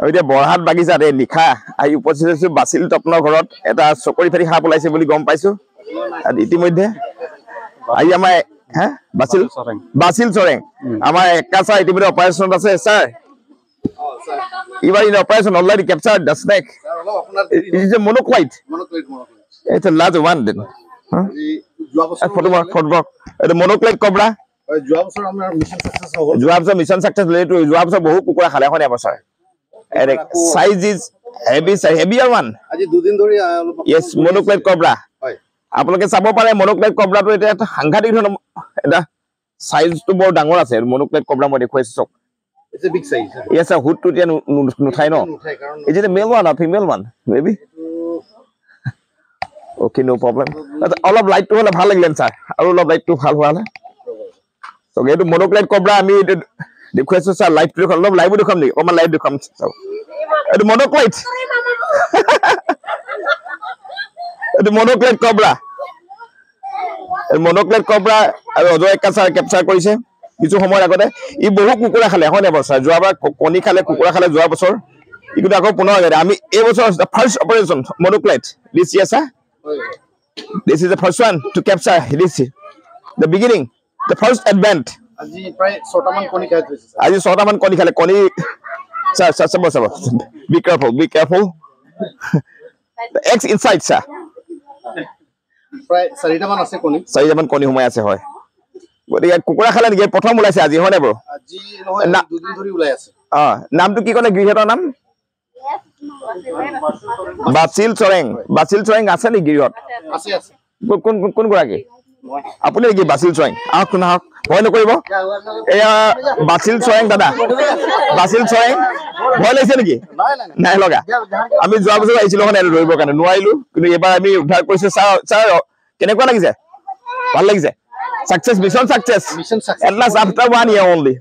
এতিয়া বৰহাট বাগিচাতে নিশা আহি উপস্থিত হৈছো বাচিল তপনৰ ঘৰত এটা চকৰি ফেৰি সাপ ওলাইছে বুলি গম পাইছো ইতিমধ্যে আহি আমাৰ বাচিল চৰেং আমাৰ একাচা ইতিমধ্যে অপাৰেশ্যনত আছে sir You are in operation already captured the snake. It is a monoclite. It's a large one then. Photograph. The monoclite cobra. Jobs of mission success related to jobs of Hukura Halahone. Size is heavier one. Yes, monoclite cobra. Apologize about a monoclite cobra to it. Hungary size to more Dangora said monoclite cobra request. It's a big size. Yes, a hood to Nutaino. Is it a male one or female one? Maybe. Okay, no problem. All of light to all of Halaglan, sir. All of light to Halwala. So get to monoclite cobra. I mean, the questions are light to come. Live to come. Oh, my life to come. So the monoclite. The monoclite cobra. The monoclite cobra. I was a cancer capture. কিছু সময় আগতে ই বহু কুকুৰা খালে হয় না বছৰ যোৱাবাৰ কণী খালে কুকুৰা খালে যোৱা বছৰ ইকুটা আকৌ পুনৰ আমি এই বছৰ ফাৰ্স্ট অপাৰেশন মনোক্লাইট this year sir this is the first one to capture this the beginning the first advent আজি প্ৰায় 6টা মান কণী খাই থৈছে আজি 6টা মান কণী খালে কণী sir be careful the eggs inside sir প্ৰায় 4টা মান আছে কণী 4টা মান কণী সোমাই আছে হয় গতিকে কুকুৰা খালে নেকি প্ৰথম ওলাইছে আজি হয় না ব্ৰ আজি নহয় দুদিন ধৰি ওলাই আছে নামটো কি ক'লে গৃহতৰ নাম বাচিল চৰেং আছে নেকি গৃহত আছে কোন গৰাকী আপুনি কি বাচিল চৰেং আহক ভয় নকৰিব এয়া বাচিল চৰেং দাদা বাচিল চৰেং ভয় লাগিছে নেকি নাই লগা আমি যোৱা বছৰ আহিছিলো মানে ৰৈবৰ কাৰণে নোৱাৰিলো কিন্তু এবাৰ আমি উদ্ধাৰ কৰিছো ছাৰ কেনেকুৱা লাগিছে ভাল লাগিছে Success, mission success. At last after 1 year only.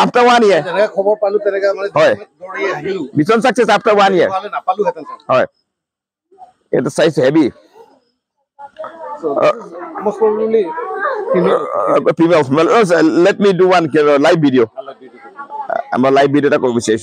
After 1 year. Mission success after 1 year. It's size heavy. So most probably female. Let me do one live video. I'm a live video that I will say.